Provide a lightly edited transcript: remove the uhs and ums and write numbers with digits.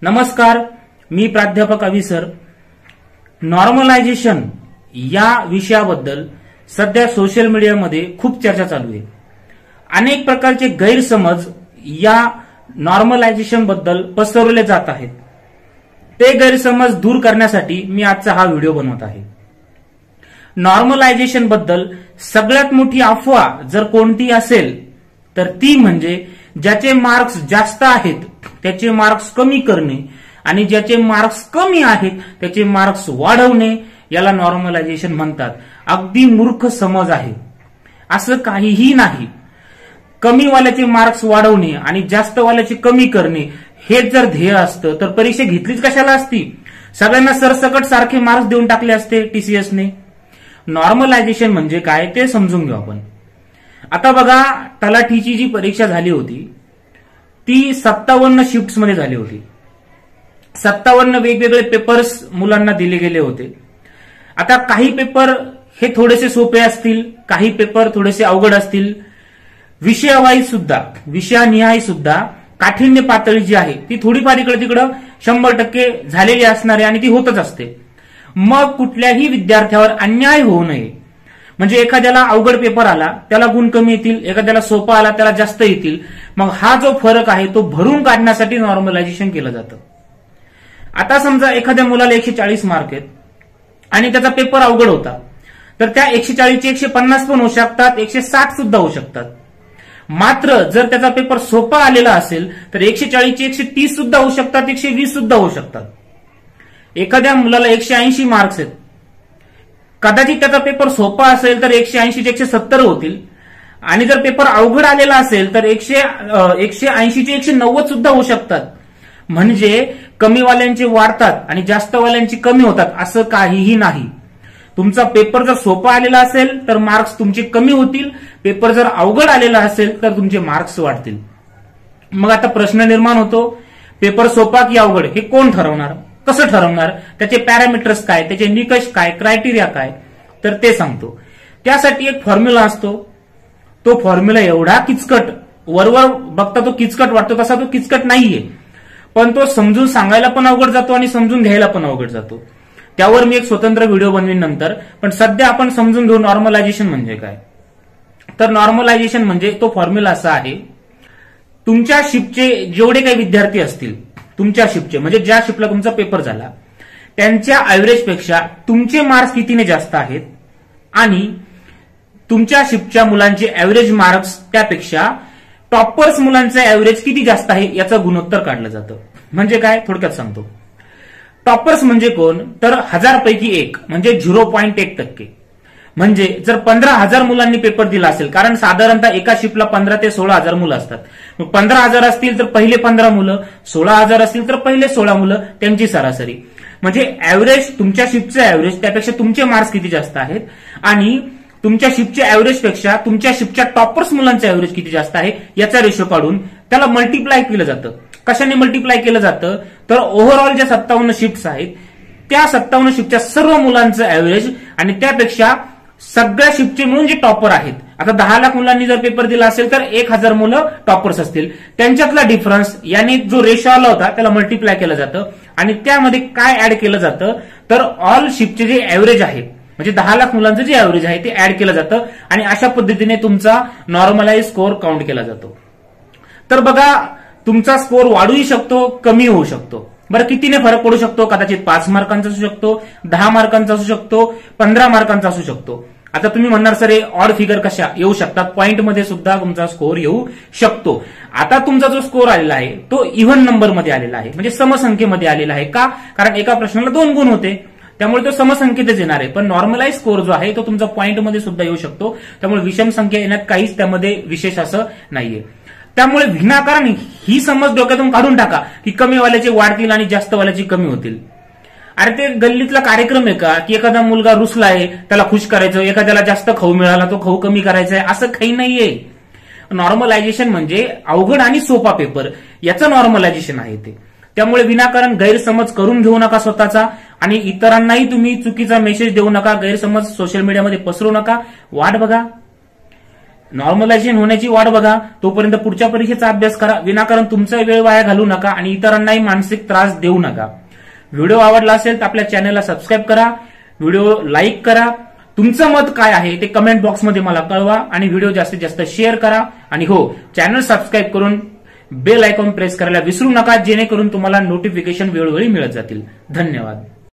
नमस्कार, मी प्राध्यापक अविसर. नॉर्मलायझेशन या विषयाबद्दल सध्या सोशल मीडियामध्ये खूप चर्चा चालू आहे. अनेक प्रकारचे गैरसमज या नॉर्मलायझेशन बद्दल पसरवले जात आहेत. ते गैरसमज दूर करण्यासाठी मी आजचा हा व्हिडिओ बनवत आहे. नॉर्मलायझेशन बद्दल सगळ्यात मोठी अफवा जर कोणती असेल तर ती म्हणजे ज्याचे मार्क्स जास्त आहेत त्याचे मार्क्स कमी करणे आणि ज्याचे मार्क्स कमी आहेत त्याचे मार्क्स वाढवणे, याला नॉर्मलायझेशन म्हणतात. अगदी मूर्ख समज आहे. असं काहीही नाही. कमीवाल्याचे मार्क्स वाढवणे आणि जास्तवाल्याचे कमी करणे हेच जर ध्येय असतं तर परीक्षा घेतलीच कशाला असती? सगळ्यांना सरसकट सारखे मार्क्स देऊन टाकले असते टीसीएसने. नॉर्मलायझेशन म्हणजे काय ते समजून घेऊ आपण. आता बघा, तलाठीची जी परीक्षा झाली होती ती 57 शिफ्ट्स मध्ये झाली होती. 57 वेगवेगळे पेपर्स मुलांना दिले गेले होते. आता काही पेपर हे थोडेसे सोपे असतील, काही पेपर थोडेसे अवघड असतील. विषयावाईज सुद्धा, विषयानिहाय सुद्धा काठिण्य पातळी जी आहे ती थोडीफार इकडे तिकडं 100% झालेली असणार आहे आणि ती होतच असते. मग कुठल्याही विद्यार्थ्यावर अन्याय होऊ नये म्हणजे एखाद्याला अवघड पेपर आला त्याला गुण कमी येतील, एखाद्याला सोपा आला त्याला जास्त येतील. मग हा जो फरक आहे तो भरून काढण्यासाठी नॉर्मलायझेशन केलं जातं. आता समजा एखाद्या मुलाला 140 मार्क आहेत आणि त्याचा पेपर अवघड होता, तर त्या 140 चे 150 पण होऊ शकतात, 160 सुद्धा होऊ शकतात. मात्र जर त्याचा पेपर सोपा आलेला असेल तर 140 चे 130 सुद्धा होऊ शकतात, 120 सुद्धा होऊ शकतात. एखाद्या मुलाला 180 मार्क्स आहेत, कदाचित त्याचा पेपर सोपा असेल तर 180 चे 170 होतील आणि जर पेपर अवघड आलेला असेल तर 180 चे 190 सुद्धा होऊ शकतात. म्हणजे कमीवाल्यांचे वाढतात आणि जास्तवाल्यांची कमी होतात असं काहीही नाही. तुमचा पेपर जर सोपा आलेला असेल तर मार्क्स तुमचे कमी होतील, पेपर जर अवघड आलेला असेल तर तुमचे मार्क्स वाढतील. मग आता प्रश्न निर्माण होतो, पेपर सोपा की अवघड हे कोण ठरवणार, कसं ठरवणार, त्याचे पॅरामीटर्स काय, त्याचे निकष काय, क्रायटेरिया काय, तर ते सांगतो. त्यासाठी एक फॉर्म्युला असतो. तो फॉर्म्युला एवढा किचकट, वरवर बघता तो किचकट वाटतो, तसा तो किचकट नाहीये, पण तो समजून सांगायला पण अवघड जातो आणि समजून घ्यायला पण अवघड जातो. त्यावर मी एक स्वतंत्र व्हिडिओ बनवीन नंतर. पण सध्या आपण समजून घेऊ नॉर्मलायझेशन म्हणजे काय. तर नॉर्मलायझेशन म्हणजे तो फॉर्म्युला असा आहे, तुमच्या शिफ्टचे जेवढे काही विद्यार्थी असतील, तुमच्या शिफ्टचे म्हणजे ज्या शिफ्टला तुमचा पेपर झाला त्यांच्या ऍव्हरेज पेक्षा तुमचे मार्क्स कितीने जास्त आहेत आणि तुमच्या शिफ्टच्या मुलांचे ऍव्हरेज मार्क्स त्यापेक्षा टॉपर्स मुलांचे ऍव्हरेज किती जास्त आहे याचं गुणोत्तर काढलं जातं. म्हणजे काय, थोडक्यात सांगतो. टॉपर्स म्हणजे कोण, तर 1000 पैकी 1 म्हणजे 0.1%. म्हणजे जर 15,000 मुलांनी पेपर दिला असेल, कारण साधारणतः एका शिफ्टला 15 ते 16,000 मुलं असतात. मग 15,000 असतील तर पहिले 15 मुलं, 16,000 असतील तर पहिले 16 मुलं, त्यांची सरासरी. म्हणजे ऍव्हरेज, तुमच्या शिफ्टचे ऍव्हरेज त्यापेक्षा तुमचे मार्क्स किती जास्त आहेत आणि तुमच्या शिफ्टच्या ऍव्हरेज पेक्षा तुमच्या शिफ्टच्या टॉपर्स मुलांचे ऍव्हरेज किती जास्त आहे याचा रेशो काढून त्याला मल्टिप्लाय केलं जातं. कशाने मल्टिप्लाय केलं जातं, तर ओव्हरऑल ज्या 57 शिफ्ट्स आहेत त्या 57 शिफ्टच्या सर्व मुलांचं ऍव्हरेज आणि त्यापेक्षा सगळ्या शिफ्टचे मिळून जे टॉपर आहेत. आता 10 लाख मुलांनी जर पेपर दिला असेल तर 1000 मुलं टॉपर्स असतील, त्यांच्यातला डिफरन्स याने जो रेशो आला होता त्याला मल्टिप्लाय केलं जातं आणि त्यामध्ये काय ऍड केलं जातं, तर ऑल शिफ्टचे जे ऍव्हरेज आहे म्हणजे 10 लाख मुलांचं जे ऍव्हरेज आहे ते ऍड केलं जातं आणि अशा पद्धतीने तुमचा नॉर्मलाइज स्कोअर काउंट केला जातो. तर बघा, तुमचा स्कोअर वाढूही शकतो, कमी होऊ शकतो. बरं, कितीने फरक पडू शकतो, कदाचित 5 मार्कांचा असू शकतो, 10 मार्कांचा असू शकतो, 15 मार्कांचा असू शकतो. आता तुम्ही म्हणणार सर हे ऑड फिगर कशा येऊ शकतात, पॉइंटमध्ये सुद्धा तुमचा स्कोअर येऊ शकतो. आता तुमचा जो स्कोअर आलेला आहे तो इव्हन नंबरमध्ये आलेला आहे, म्हणजे समसंख्येमध्ये आलेला आहे. का, कारण एका प्रश्नाला 2 गुण होते त्यामुळे तो समसंख्येतच येणार आहे. पण नॉर्मलाइज स्कोअर जो आहे तो तुमचा पॉइंटमध्ये सुद्धा येऊ शकतो, त्यामुळे विषम संख्या येण्यात काहीच त्यामध्ये विशेष असं नाहीये. त्यामुळे विनाकारण ही समज डोक्यातून काढून टाका की कमीवाल्याचे वाढतील आणि जास्तवाल्याचे कमी होतील. अरे ते गल्लीतला कार्यक्रम आहे का की एखादा मुलगा रुसला आहे त्याला खुश करायचं, एखाद्याला जास्त खाऊ मिळाला तो खाऊ कमी करायचा आहे, असं काही नाहीये. नॉर्मलायझेशन म्हणजे अवघड आणि सोपा पेपर याचं नॉर्मलायझेशन आहे ते. त्यामुळे विनाकारण गैरसमज करून घेऊ नका स्वतःचा आणि इतरांनाही तुम्ही चुकीचा मेसेज देऊ नका, गैरसमज सोशल मीडियामध्ये पसरू नका. वाट बघा. नॉर्मलायझेशन होण्याची वाट बघा. तोपर्यंत पुढच्या परीक्षेचा अभ्यास करा. विनाकारण तुमचा वेळ वाया घालू नका आणि इतरांनाही मानसिक त्रास देऊ नका. व्हिडिओ आवडला असेल तर आपल्या चॅनलला सबस्क्राईब करा, व्हिडिओ लाईक करा. तुमचं मत काय आहे ते कमेंट बॉक्समध्ये मला कळवा आणि व्हिडिओ जास्तीत जास्त शेअर करा. आणि हो, चॅनल सबस्क्राईब करून बेल आयकॉन प्रेस करायला विसरू नका, जेणेकरून तुम्हाला नोटिफिकेशन वेळोवेळी मिळत जातील. धन्यवाद.